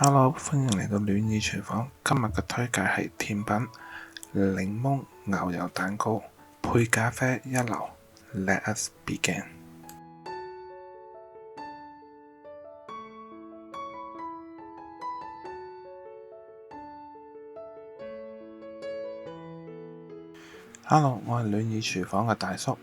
Hello，歡迎嚟到暖意廚房。今日嘅推介係甜品檸檬牛油蛋糕，配咖啡一流。Let us begin。Hello，我係暖意廚房嘅大叔。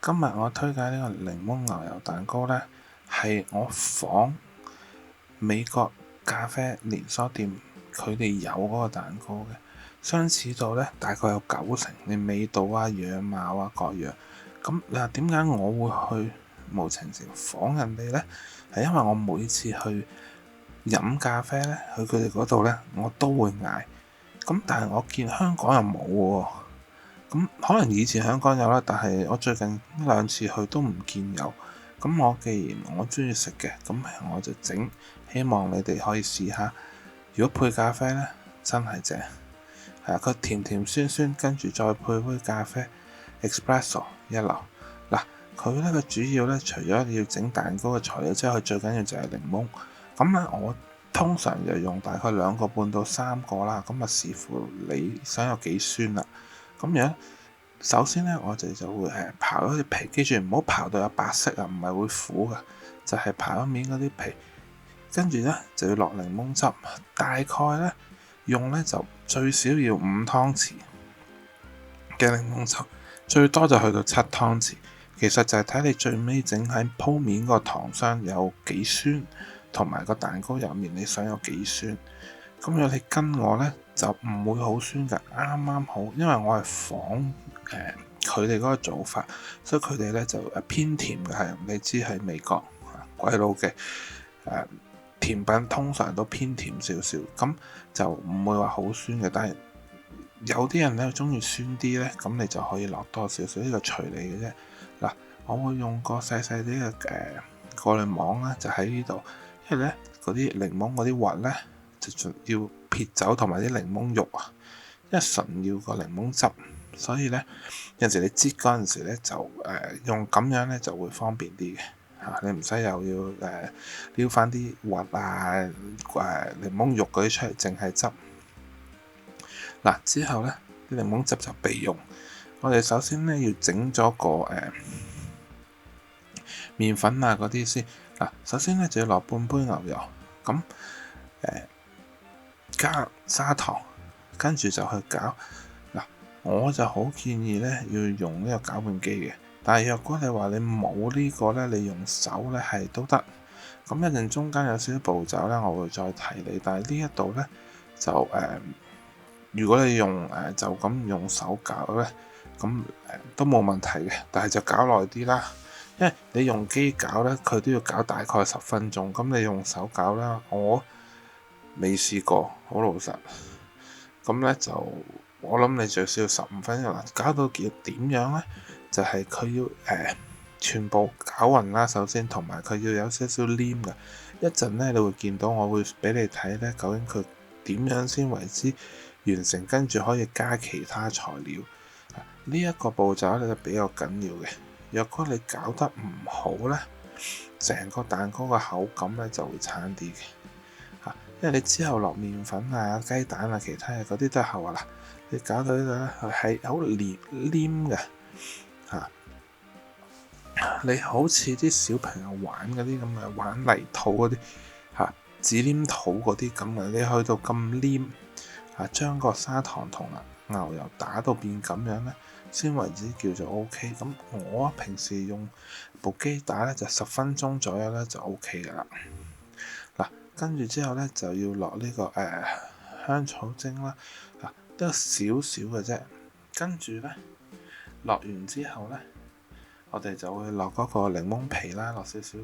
今日我推介呢個檸檬牛油蛋糕呢，係我仿美國咖啡連鎖店佢哋有嗰個蛋糕嘅，相似度呢大概有90%，連味道啊、樣貌啊各樣。咁嗱，點解我會去無情時仿人哋呢？係因為我每次去飲咖啡呢，去佢哋嗰度呢，我都會嗌。咁但係我見香港又冇喎。咁可能以前香港有啦，但係我最近2次去都唔見有。咁我既然我中意食嘅，咁我就整，希望你哋可以試下。如果配咖啡呢，真係正。係啊，佢甜甜酸酸，跟住再配杯咖啡 Espresso 一流。嗱，佢呢個主要呢，除咗要整蛋糕嘅材料之外，佢最緊要就係檸檬。咁呢，我通常就用大概2個半到3個啦。咁啊，視乎你想有幾酸啦。咁樣首先呢，我哋就會刨咗啲皮，記住唔好刨到有白色啊，唔係會苦㗎，就係刨咗面嗰啲皮。跟住呢，就要落檸檬汁，大概呢，用呢就最少要5湯匙嘅檸檬汁，最多就去到7湯匙。其實就係睇你最尾整喺鋪面個糖霜有幾酸，同埋個蛋糕入面你想有幾酸。咁如果你跟我呢，就唔會好酸㗎，啱啱好，因為我係仿佢哋嗰個做法，所以佢哋呢就偏甜嘅。係你知喺美國鬼佬嘅甜品通常都偏甜少少，咁就唔會話好酸嘅。但係有啲人呢中意酸啲呢，咁你就可以落多少少，呢個隨你嘅啫。嗱，我會用個細細啲嘅過濾網呢，就喺呢度，因為呢嗰啲檸檬嗰啲核呢，就要撇走，同埋啲檸檬肉啊，因為純要個檸檬汁，所以呢，有陣時你擠嗰陣時呢，就用咁樣呢就會方便啲嘅。你唔使又要撩翻啲核啊、檸檬肉嗰啲出嚟，淨係汁。嗱，之後呢啲檸檬汁就備用。我哋首先呢要整咗個麵粉啊嗰啲先。嗱，首先呢就要落半杯牛油，咁加砂糖，跟住就去攪。嗱，我就好建議呢要用呢個攪拌機嘅。但係若果你話你冇呢個呢，你用手呢係都得。咁一陣中間有少少步驟呢，我會再提你。但係呢一度呢，就如果你用就咁用手攪呢，咁都冇問題嘅。但係就攪耐啲啦，因為你用機攪呢，佢都要攪大概10分鐘。咁你用手攪啦，我未試過，好老實。咁呢就我諗你最少要15分鐘啦。攪到點樣呢？就係佢要全部攪勻啦，首先，同埋佢要有少少黏嘅。一陣呢，你會見到我會俾你睇呢，究竟佢點樣先為之完成，跟住可以加其他材料。呢一個步驟呢，比較緊要嘅。若果你攪得唔好呢，成個蛋糕嘅口感呢就會差啲嘅。因為你之後落麵粉啊、雞蛋啊、其他嘢嗰啲都係後話啦。你搞到呢度呢，係好黏嘅。你好似啲小朋友玩嗰啲咁嘅，玩泥土嗰啲紙黏土嗰啲咁嘅，你去到咁黏將個砂糖同牛油打到變咁樣呢，先為止叫做 OK。咁我平時用部機打呢，就10分鐘左右呢就 OK 噶啦。嗱，跟住之後呢，就要落呢個香草精啦，都少少嘅啫。跟住呢，落完之後呢，我哋就會落嗰個檸檬皮啦，落少少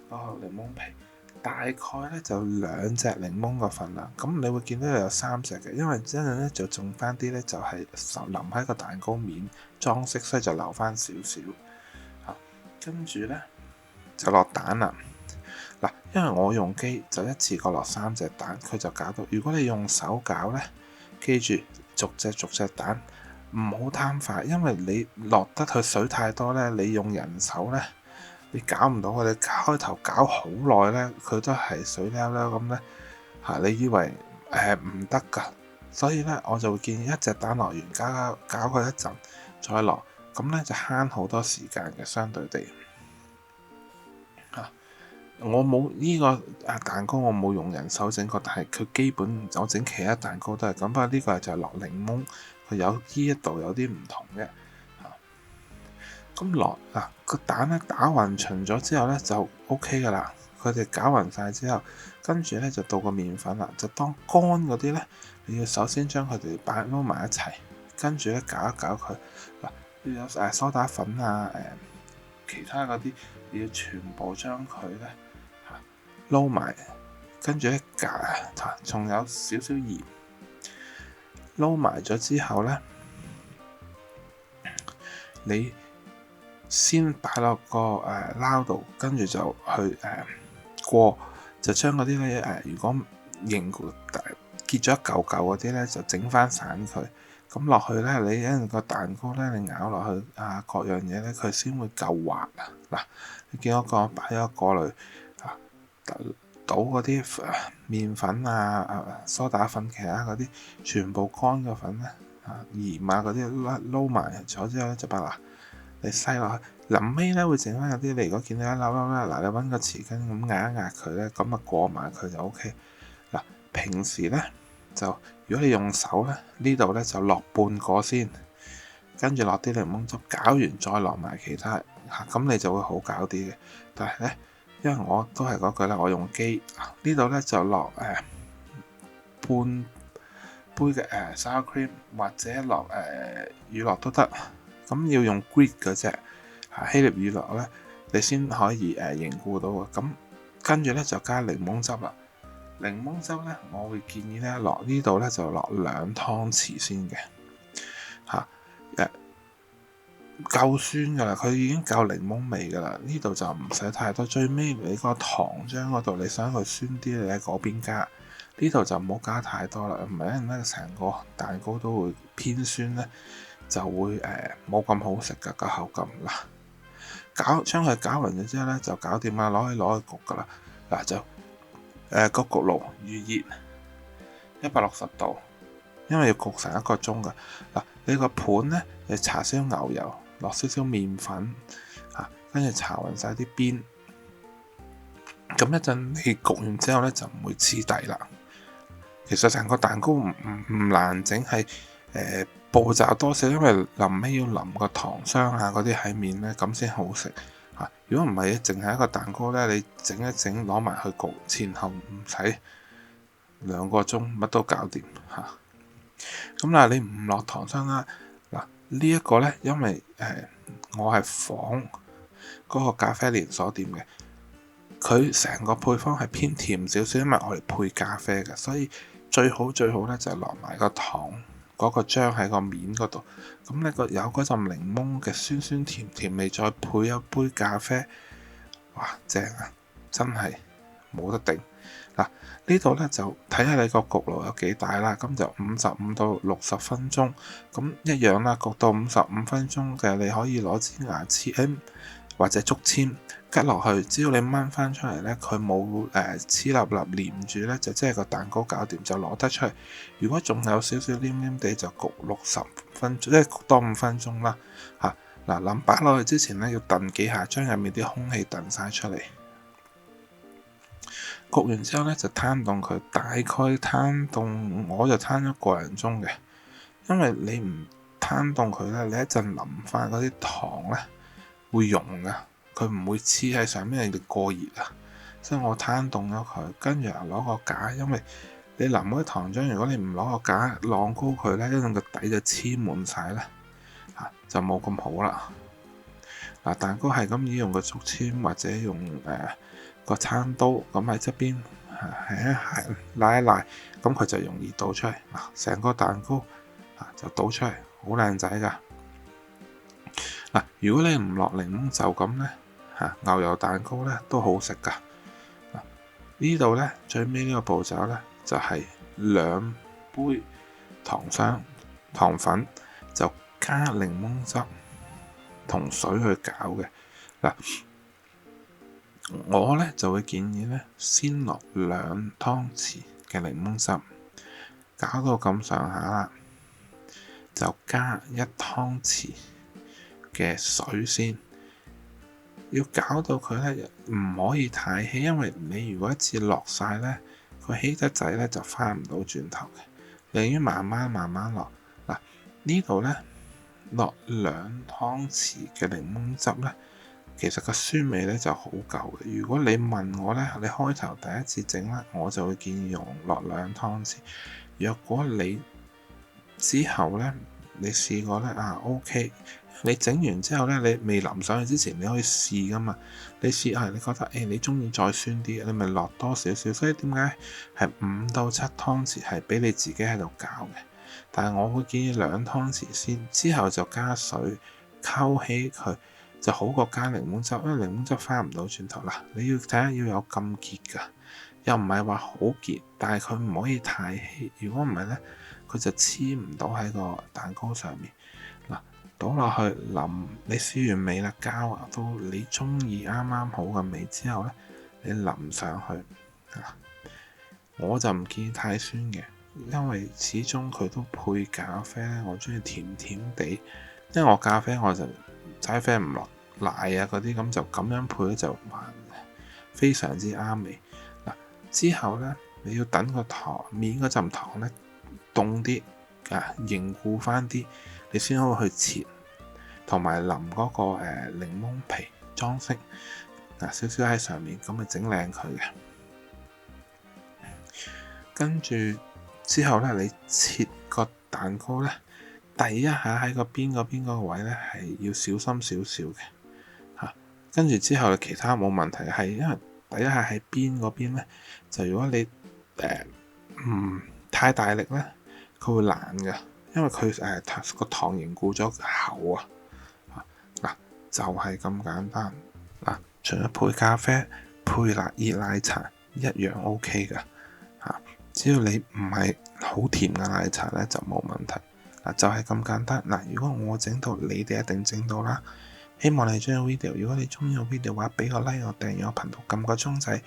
嗰個檸檬皮，大概呢就2隻檸檬個份量。咁你會見到有3隻嘅，因為真係呢就剩翻啲呢，就係淋喺個蛋糕面裝飾，所以就留翻少少。跟住呢，就落蛋啦。嗱，因為我用機就一次過落3隻蛋，佢就搞到。如果你用手攪呢，記住逐隻蛋。唔好貪快，因為你落得去水太多呢，你用人手呢，你攪唔到。我哋開頭攪好耐呢，佢都係水溜溜咁呢，你以為唔得㗎？所以咧，我就會建議一隻蛋落完，搞佢一陣再落，咁咧就慳好多時間嘅，相對地。我冇呢個蛋糕，我冇用人手整過，但係佢基本我整其他蛋糕都係咁。不過呢個就係落檸檬，佢有呢一度有啲唔同嘅。咁落個蛋咧打勻勻咗之後咧就 OK 噶啦。佢哋攪勻晒之後，跟住咧就到個麵粉啦。就當乾嗰啲咧，你要首先將佢哋撈埋一齊，跟住咧攪一攪佢。要有梳打粉啊，其他嗰啲你要全部將佢咧撈埋，跟住咧仲有少少鹽，撈埋咗之後咧，你先擺落個撈度，跟住就去過，就將嗰啲咧如果凝結咗一嚿嚿嗰啲咧，就整翻散佢。咁落去咧，你因為個蛋糕咧，你咬落去各樣嘢咧，佢先會夠滑啊！嗱，你見我擺咗過濾倒嗰啲麵粉梳打粉，其他嗰啲全部乾嘅粉咧鹽嗰啲撈埋咗之後咧，就你篩落去。臨尾咧會整翻嗰啲，你如果見到一粒粒咧，你揾個匙羹咁壓一壓佢咧，咁過埋佢就 OK。平時咧就如果你用手咧，呢度咧就落半個先，跟住落啲檸檬汁，攪完再落埋其他咁你就會好搞啲嘅。但係咧，因為我都係嗰句啦，我用機呢度咧就落半杯嘅sour cream 或者落乳酪都得。咁要用 Greek 嗰隻希臘乳酪咧，你先可以凝固到嘅。咁跟住咧就加檸檬汁啦。檸檬汁咧，我會建議咧落呢度咧就落2湯匙先嘅夠酸噶啦，佢已經夠檸檬味噶啦。呢度就唔使太多。最尾你個糖漿嗰度，你想佢酸啲，你喺嗰邊加。呢度就唔好加太多啦，唔係咧成個蛋糕都會偏酸咧，就會冇咁好食噶個口感啦。將佢攪勻咗之後咧，就搞掂啦，攞去焗噶啦。就個焗爐預熱160度，因為要焗成1個鐘噶。你個盤咧，你搽少少牛油，落少少麵粉跟住搽勻晒啲邊。咁一陣你焗完之後咧，就唔會黐底啦。其實成個蛋糕唔難整，係步驟多少，因為臨尾要淋個糖霜嗰啲喺面咧，咁先好食。如果唔係，淨係一個蛋糕咧，你整一整攞埋去焗，前後唔使2個鐘，乜都搞掂咁你唔落糖霜啦。呢一個咧，因為我係仿嗰個咖啡連鎖店嘅，佢成個配方係偏甜少少，因為我嚟配咖啡嘅，所以最好咧就落埋個糖嗰個漿喺個面嗰度。咁你有嗰陣檸檬嘅酸酸甜甜味，再配一杯咖啡，哇正啊！真係冇得頂。呢度咧就睇下你個焗爐有幾大啦，咁就55到60分鐘，咁一樣啦。焗到55分鐘嘅，你可以攞支牙籤或者竹籤吉落去，只要你掹翻出嚟咧，佢冇黐立立黏住咧，就即係個蛋糕搞掂，就攞得出嚟。如果仲有少少黏黏地，就焗60分鐘，即係焗多5分鐘啦。臨擺落去之前咧，要燉幾下，將入面啲空氣燉晒出嚟。焗完之後咧，就攤凍佢，大概攤凍我就攤咗1個人鐘嘅，因為你唔攤凍佢咧，你一陣淋翻嗰啲糖咧會溶噶，佢唔會黐喺上面，你過熱啊，所以我攤凍咗佢，跟住攞個架，因為你淋嗰啲糖漿，如果你唔攞個架晾高佢咧，一陣個底就黐滿晒咧，就冇咁好啦。蛋糕係咁，用個竹籤或者用個餐刀咁喺側邊拉一拉，咁佢就容易倒出嚟。成個蛋糕就倒出嚟，好靚仔噶。如果你唔落檸檬就咁咧，牛油蛋糕咧都好食噶。呢度咧最尾呢個步驟咧就係2杯糖粉，就加檸檬汁同水去攪嘅。我咧就會建議咧先落2湯匙嘅檸檬汁，搞到咁上下啦，就加1湯匙嘅水先，要搞到佢咧唔可以太稀，因為你如果一次落晒咧，佢稀得滯咧就翻唔到轉頭嘅。寧願慢慢落。嗱，呢度咧落2湯匙嘅檸檬汁咧，其實個酸味咧就好夠嘅。如果你問我咧，你開頭第一次整咧，我就會建議用落2湯匙。若果你之後咧，你試過咧OK，你整完之後咧，你未淋上去之前，你可以試噶嘛。你試你覺得你中意再酸啲，你咪落多少少。所以點解係5到7湯匙係俾你自己喺度攪嘅？但係我會建議2湯匙先，之後就加水溝起佢，就好過加檸檬汁，因為檸檬汁翻唔到轉頭啦。你要睇下要有咁結㗎，又唔係話好結，但係佢唔可以太稀。如果唔係咧，佢就黐唔到喺個蛋糕上面。嗱，倒落去淋，你試完味啦，膠到你中意啱啱好嘅味之後咧，你淋上去。我就唔建議太酸嘅，因為始終佢都配咖啡咧，我中意甜甜地。因為我咖啡我就齋啡唔落奶嗰啲，咁就咁樣配咧就非常之啱味。嗱，之後咧你要等個糖面嗰陣糖咧凍啲凝固翻啲，你先可以去切，同埋淋嗰個檸檬皮裝飾少少喺上面，咁咪整靚佢嘅。跟住之後咧，你切個蛋糕咧，第一下喺個邊嗰個位咧係要小心少少嘅嚇。跟住之後其他冇問題，係因為第一下喺邊嗰邊咧，就如果你唔太大力咧，佢會爛㗎，因為佢個糖凝固咗口啊。嗱，就係咁簡單。嗱，除咗配咖啡，配熱奶茶一樣 OK 㗎嚇。只要你唔係好甜嘅奶茶咧，就冇問題。嗱，就係咁簡單。嗱，如果我整到，你哋一定整到啦。希望你中意 video。如果你中意個 video 嘅話，俾個 like 我，訂閱我頻道，撳個鐘仔。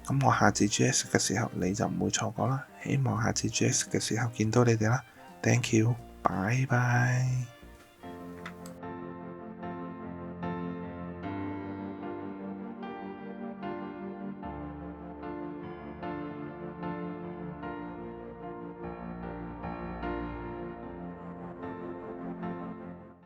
咁我下次 GS 嘅時候你就唔會錯過啦。希望下次 GS 嘅時候見到你哋啦。Thank you，拜拜。